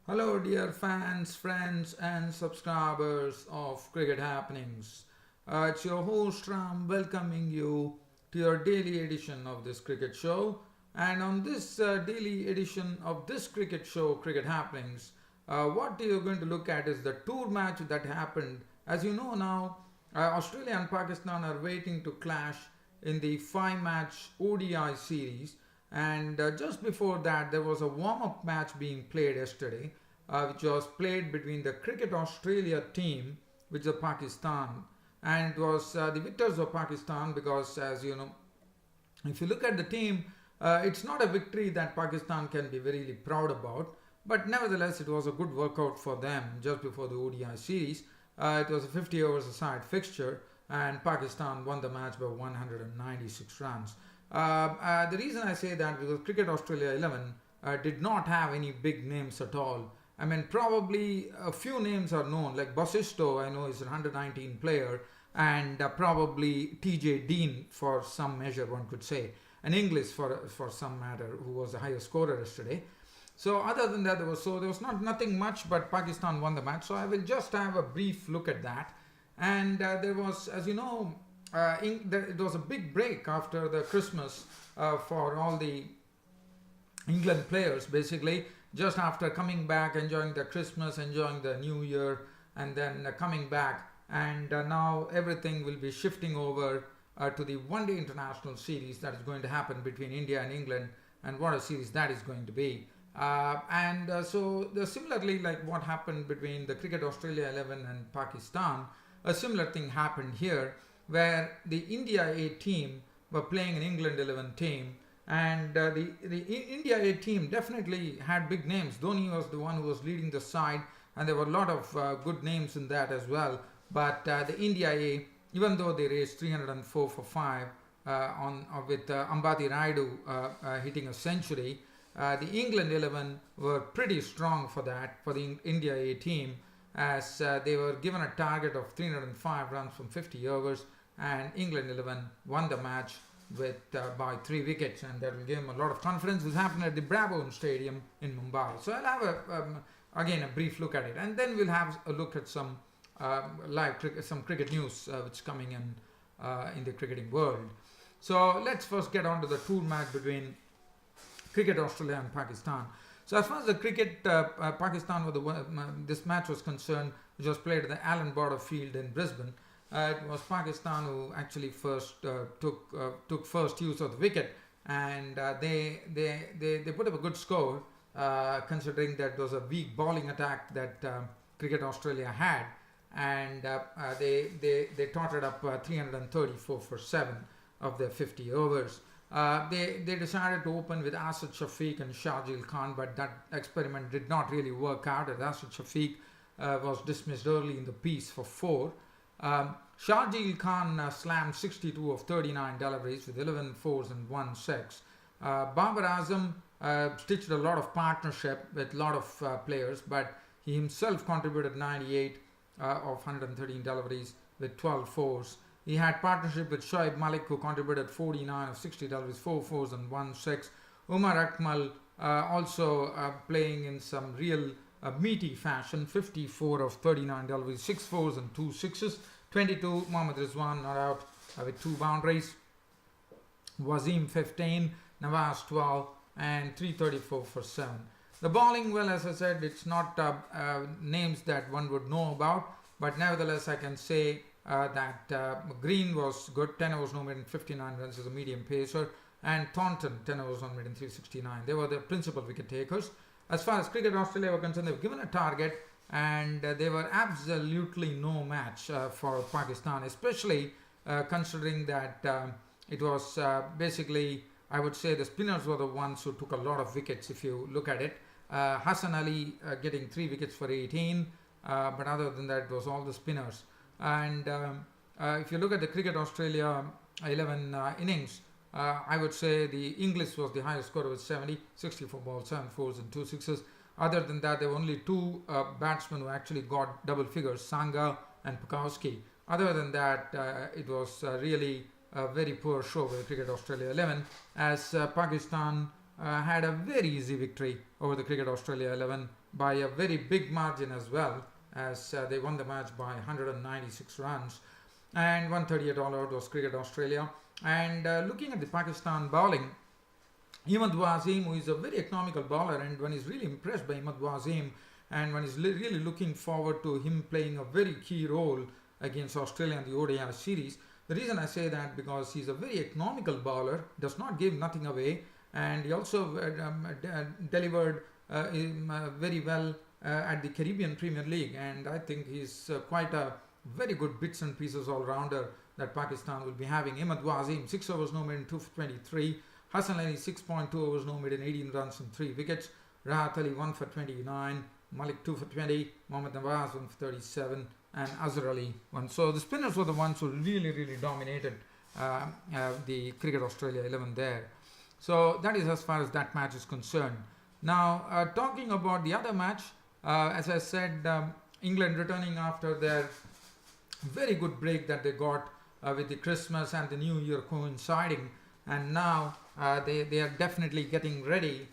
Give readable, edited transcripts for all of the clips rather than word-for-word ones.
Hello, dear fans, friends, and subscribers of Cricket Happenings. It's your host Ram welcoming you to your daily edition of this cricket show. And on this daily edition of this cricket show, Cricket Happenings, what you're going to look at is the tour match that happened. As you know now, Australia and Pakistan are waiting to clash in the five-match ODI series. And just before that, there was a warm-up match being played yesterday, which was played between the Cricket Australia team, which is Pakistan, and it was the victors of Pakistan because, as you know, if you look at the team, it's not a victory that Pakistan can be very proud about, but nevertheless, it was a good workout for them just before the ODI series. It was a 50 overs aside fixture, and Pakistan won the match by 196 runs. The reason I say that because Cricket Australia 11 did not have any big names at all. I mean, probably a few names are known, like Basisto, I know is a 119 player, and probably TJ Dean for some measure, one could say, and Inglis for some matter, who was the highest scorer yesterday. So other than that, there was not nothing much, but Pakistan won the match. So I will just have a brief look at that. And there was, as you know, it was a big break after the Christmas for all the England players, basically, just after coming back, enjoying the Christmas, enjoying the New Year, and then coming back. And now everything will be shifting over to the one day international series that is going to happen between India and England, and what a series that is going to be. Similarly, like what happened between the Cricket Australia 11 and Pakistan, a similar thing happened here where the India A team were playing an England 11 team, and the India A team definitely had big names. Dhoni was the one who was leading the side, and there were a lot of good names in that as well. But the India A, even though they raised 304 for 5 with Ambati Raidu hitting a century, the England 11 were pretty strong for that, for the India A team, as they were given a target of 305 runs from 50 overs, and England 11 won the match with by 3 wickets, and that will give them a lot of confidence. This happened at the Brabham Stadium in Mumbai. So I'll have again a brief look at it, and then we'll have a look at some some cricket news which is coming in the cricketing world. So let's first get on to the tour match between Cricket Australia and Pakistan. So as far as the cricket Pakistan this match was concerned, which was played at the Allan Border Field in Brisbane, it was Pakistan who actually first took first use of the wicket, and they put up a good score considering that there was a weak bowling attack that Cricket Australia had, and they totted up 334 for 7 of their 50 overs. They decided to open with Asad Shafiq and Shahjil Khan, but that experiment did not really work out, as Asad Shafiq was dismissed early in the piece for 4. Shahjil Khan slammed 62 of 39 deliveries with 11 fours and 1 6. Babar Azam stitched a lot of partnership with a lot of players, but he himself contributed 98 of 113 deliveries with 12 fours. He had partnership with Shoaib Malik, who contributed 49 of 60 deliveries, 4 fours and 1 6. Umar Akmal also playing in some real meaty fashion, 54 of 39 deliveries, 6 fours and 2 sixes. 22, Mohammad Rizwan not out with 2 boundaries. Wasim 15, Nawaz 12, and 334 for 7. The bowling, well, as I said, it's not names that one would know about, but nevertheless, I can say that Green was good, 10 overs no made in 59 runs as a medium pacer, and Thornton, 10 overs no made in 369. They were the principal wicket takers. As far as Cricket Australia were concerned, they were given a target, and they were absolutely no match for Pakistan, especially considering that it was basically, I would say, the spinners were the ones who took a lot of wickets if you look at it. Hassan Ali getting 3 wickets for 18, but other than that, it was all the spinners. And if you look at the Cricket Australia 11 innings, I would say the Inglis was the highest scorer with 70, 64 balls, 7 fours and 2 sixes. Other than that, there were only 2 batsmen who actually got double figures, Sangha and Pukowski. Other than that, it was really a very poor show by Cricket Australia 11, as Pakistan had a very easy victory over the Cricket Australia 11 by a very big margin as well, as they won the match by 196 runs, and 138 all out was Cricket Australia. And looking at the Pakistan bowling, Imad Wasim, who is a very economical bowler, and one is really impressed by Imad Wasim, and one is really looking forward to him playing a very key role against Australia in the ODI series. The reason I say that because he's a very economical bowler, does not give nothing away, and he also delivered very well at the Caribbean Premier League, and I think he's quite a very good bits and pieces all-rounder that Pakistan will be having. Imad Wasim, 6 overs no made in 2 for 23. Hassan Ali, 6.2 overs no made in 18 runs and 3 wickets. Rahat Ali, 1 for 29. Malik, 2 for 20. Mohammad Nawaz, 1 for 37. And Azhar Ali, 1. So the spinners were the ones who really dominated the Cricket Australia 11 there. So that is as far as that match is concerned. Now, talking about the other match, as I said, England returning after their very good break that they got with the Christmas and the New Year coinciding, and now they are definitely getting ready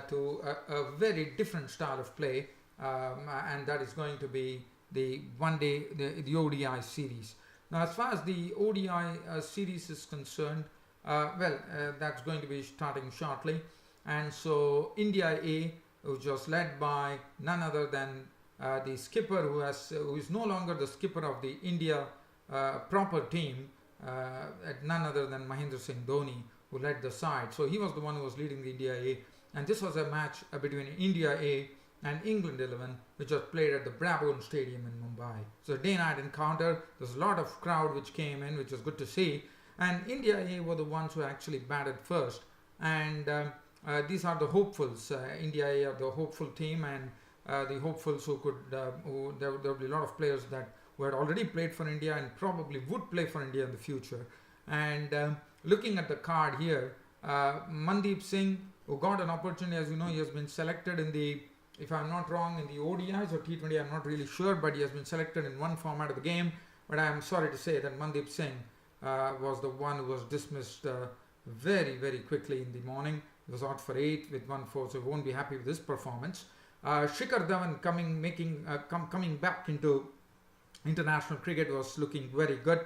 to a very different style of play, and that is going to be the the ODI series. Now, as far as the ODI series is concerned, that's going to be starting shortly, and so India A, which was led by none other than the skipper who is no longer the skipper of the India proper team, none other than Mahendra Singh Dhoni, who led the side. So he was the one who was leading the India A, and this was a match between India A and England 11, which was played at the Brabourne Stadium in Mumbai. So a day-night encounter. There's a lot of crowd which came in, which was good to see. And India A were the ones who actually batted first, and these are the hopefuls. India A are the hopeful team, and the hopefuls who could, there will be a lot of players who had already played for India and probably would play for India in the future. And looking at the card here, Mandeep Singh, who got an opportunity, as you know, he has been selected in the, if I'm not wrong, in the ODIs or T20, I'm not really sure, but he has been selected in one format of the game. But I am sorry to say that Mandeep Singh was the one who was dismissed very quickly in the morning. He was out for 8 with 1-4, so he won't be happy with this performance. Shikhar Dhawan coming back into international cricket was looking very good.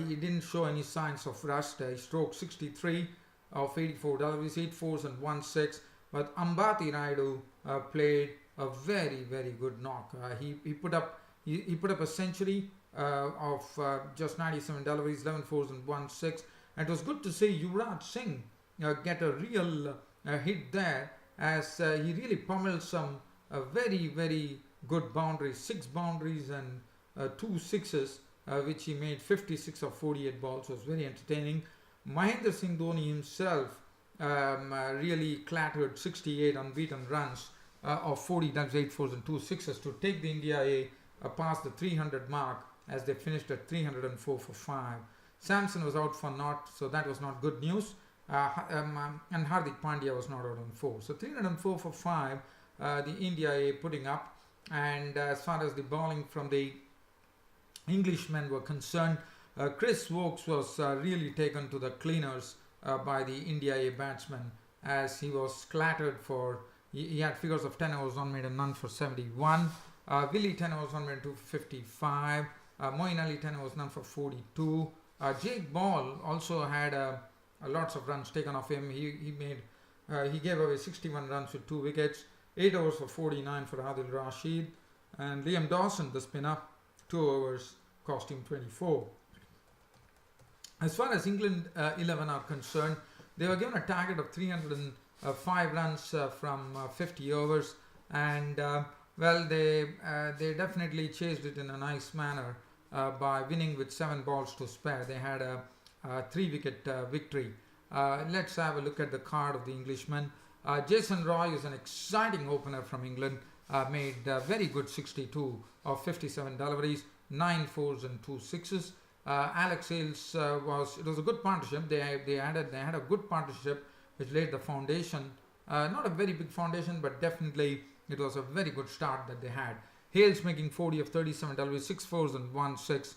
He didn't show any signs of rust. He stroked 63 of 84 deliveries, 8 fours and 1 6. But Ambati Rayudu played a very good knock. He put up a century of just 97 deliveries, 11 fours and 1 6. And it was good to see Yuvraj Singh get a real hit there, as he really pummeled some very good boundaries, 6 boundaries and 2 sixes, which he made 56 of 48 balls. Was very entertaining. Mahendra Singh Dhoni himself really clattered 68 unbeaten runs of 40 times 8 fours and 2 sixes to take the India A past the 300 mark, as they finished at 304 for 5. Samson was out for naught, so that was not good news. And Hardik Pandya was not out on 4. So 304 for 5, the India A putting up. And as far as the bowling from the Englishmen were concerned, Chris Woakes was really taken to the cleaners by the India A batsman, as he was clattered for, he had figures of 10 overs unmade and none for 71. Willie 10 overs unmade 2 for 55. Moeen Ali 10 overs none for 42. Jake Ball also had lots of runs taken off him. He gave away 61 runs with 2 wickets, 8 overs for 49 for Adil Rashid, and Liam Dawson, the spinner, 2 overs cost him 24. As far as England 11 are concerned, they were given a target of 305 runs from 50 overs, and they definitely chased it in a nice manner by winning with 7 balls to spare. They had a 3-wicket victory. Let's have a look at the card of the Englishman. Jason Roy is an exciting opener from England. Made very good 62 of 57 deliveries, 9 fours and 2 sixes. Alex Hales it was a good partnership. They had a good partnership which laid the foundation. Not a very big foundation, but definitely it was a very good start that they had. Hales making 40 of 37 deliveries, 6 fours and 1 6.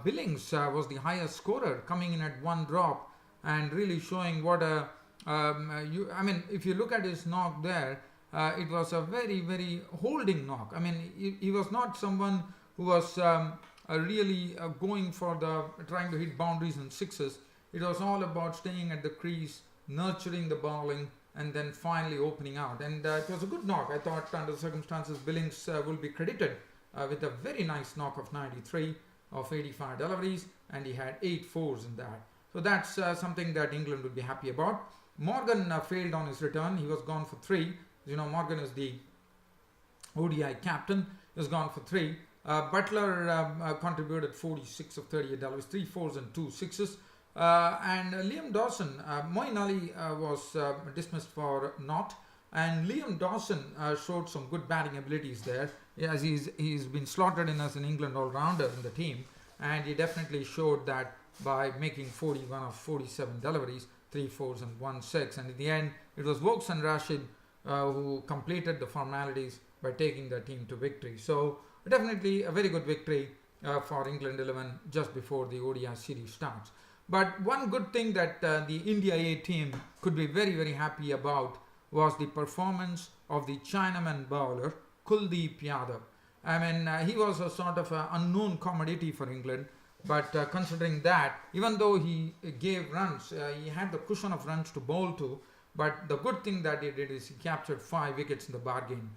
Billings was the highest scorer, coming in at 1 drop and really showing what a if you look at his knock there, it was a very, very holding knock. I mean, he was not someone who was really going for trying to hit boundaries and sixes. It was all about staying at the crease, nurturing the bowling, and then finally opening out. And it was a good knock. I thought under the circumstances, Billings will be credited with a very nice knock of 93 of 85 deliveries, and he had 8 fours in that. So that's something that England would be happy about. Morgan failed on his return. He was gone for 3. You know, Morgan is the ODI captain. He was gone for 3. Butler contributed 46 of 38 deliveries, 3 fours and 2 sixes. And Liam Dawson, Moeen Ali was dismissed for naught, and Liam Dawson showed some good batting abilities there, as he's been slotted in as an England all-rounder in the team, and he definitely showed that by making 41 of 47 deliveries, 3 fours and 1 6, and in the end it was Vokes and Rashid who completed the formalities by taking the team to victory. So definitely a very good victory for England 11 just before the ODI series starts. But one good thing that the India A team could be very, very happy about was the performance of the Chinaman bowler Kuldeep Yadav. I mean, he was a sort of unknown commodity for England, but considering that, even though he gave runs, he had the cushion of runs to bowl to, but the good thing that he did is he captured 5 wickets in the bargain.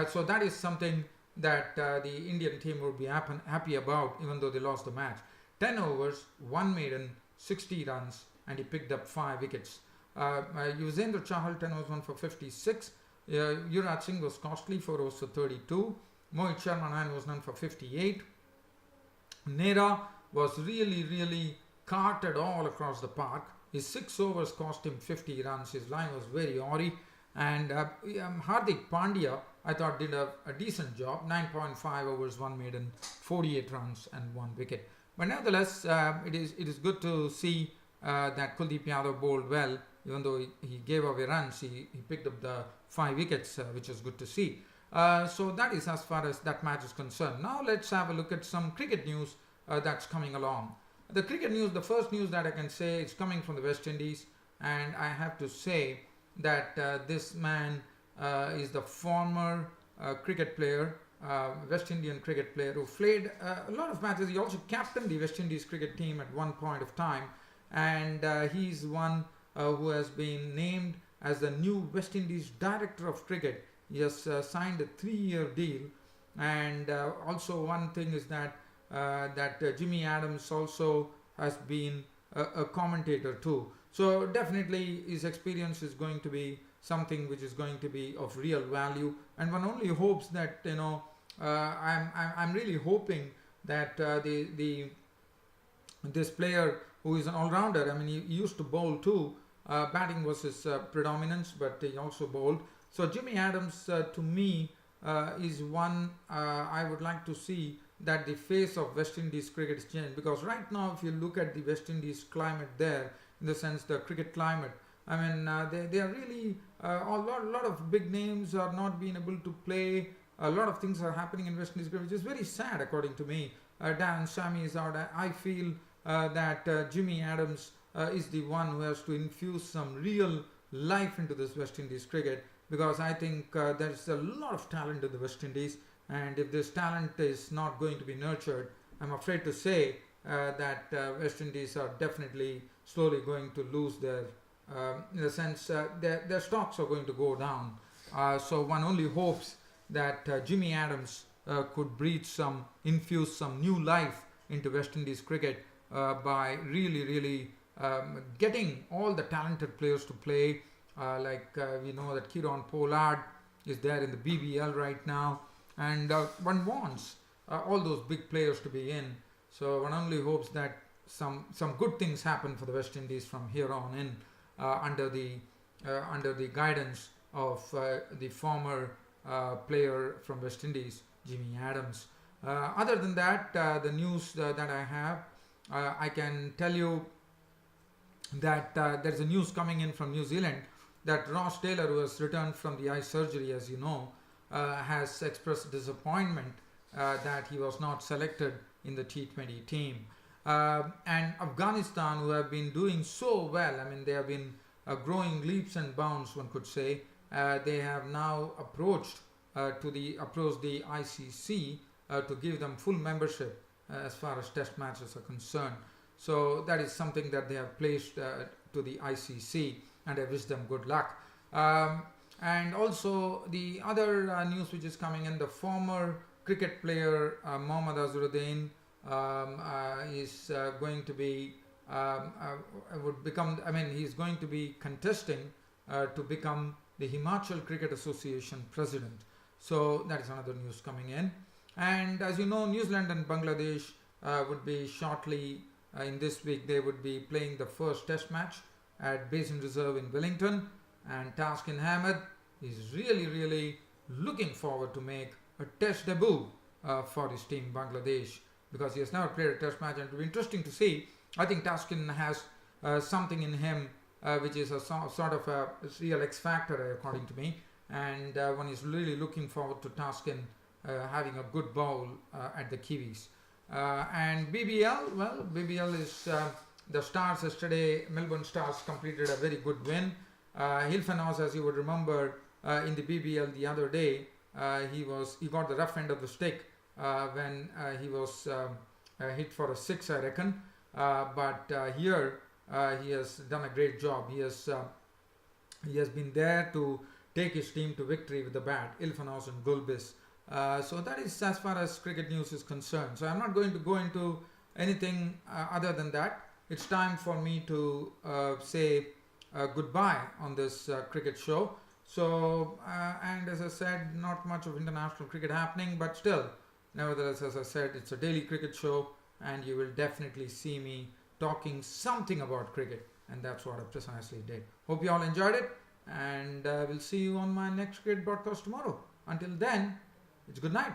So that is something that the Indian team would be happy about, even though they lost the match. 10 overs, 1 maiden, 60 runs, and he picked up 5 wickets. Yuzvendra Chahal, 10 overs, 1 for 56. Yuvraj Singh was costly, 4 overs for 32. Mohit Sharma, 9 overs, none for 58. Nehra was really, really carted all across the park. His 6 overs cost him 50 runs. His line was very awry. And Hardik Pandya, I thought, did a decent job. 9.5 overs, 1 maiden, 48 runs and 1 wicket. But nevertheless, it is good to see that Kuldeep Yadav bowled well. Even though he gave away runs, he picked up the 5 wickets, which is good to see. So that is as far as that match is concerned. Now let's have a look at some cricket news that's coming along. The cricket news, the first news that I can say is coming from the West Indies, and I have to say that this man is the former cricket player, West Indian cricket player who played a lot of matches. He also captained the West Indies cricket team at one point of time, and he's one who has been named as the new West Indies Director of Cricket. He has signed a 3-year deal, and also one thing is that Jimmy Adams also has been a commentator too. So definitely his experience is going to be something which is going to be of real value, and one only hopes that I'm really hoping that this player who is an all-rounder, I mean he used to bowl too, batting was his predominance, but he also bowled. So Jimmy Adams to me is one I would like to see that the face of West Indies cricket is changed, because right now if you look at the West Indies climate there, in the sense the cricket climate, I mean they are really a lot of big names are not being able to play. A lot of things are happening in West Indies cricket, which is very sad according to me. Dan Sami is out. I feel that Jimmy Adams is the one who has to infuse some real life into this West Indies cricket, because I think there's a lot of talent in the West Indies, and if this talent is not going to be nurtured, I'm afraid to say that West Indies are definitely slowly going to lose their, in the sense their stocks are going to go down. So one only hopes that Jimmy Adams could infuse some new life into West Indies cricket by really getting all the talented players to play. We know that Kieron Pollard is there in the BBL right now, and one wants all those big players to be in. So one only hopes that some good things happen for the West Indies from here on in, under the guidance of the former player from West Indies, Jimmy Adams. Other than that, the news that I have, I can tell you that there's a news coming in from New Zealand that Ross Taylor, who has returned from the eye surgery, as you know, has expressed disappointment that he was not selected in the T20 team. And Afghanistan, who have been doing so well, I mean they have been growing leaps and bounds, one could say. They have now approached the ICC to give them full membership as far as test matches are concerned. So that is something that they have placed to the ICC, and I wish them good luck. And also the other news which is coming in, the former cricket player Mohammad Azharuddin is going to be he's going to be contesting to become the Himachal Cricket Association president. So that is another news coming in. And as you know, New Zealand and Bangladesh would be shortly in this week, they would be playing the first test match at Basin Reserve in Wellington, and Taskin Ahmed is really looking forward to make a test debut for his team Bangladesh, because he has never played a test match, and it will be interesting to see. I think Taskin has something in him which is a sort of a real X factor according to me, and one is really looking forward to Taskin having a good bowl at the Kiwis. And BBL, well, BBL is the Stars yesterday. Melbourne Stars completed a very good win. Hilfenhaus, as you would remember, in the BBL the other day, he got the rough end of the stick when he was hit for a 6, I reckon. But here he has done a great job. He has been there to take his team to victory with the bat, Hilfenhaus and Gulbis. So that is as far as cricket news is concerned. So I'm not going to go into anything other than that. It's time for me to say goodbye on this cricket show. So, and as I said, not much of international cricket happening, but still, nevertheless, as I said, it's a daily cricket show, and you will definitely see me talking something about cricket, and that's what I precisely did. Hope you all enjoyed it, and we'll see you on my next cricket broadcast tomorrow. Until then, it's good night.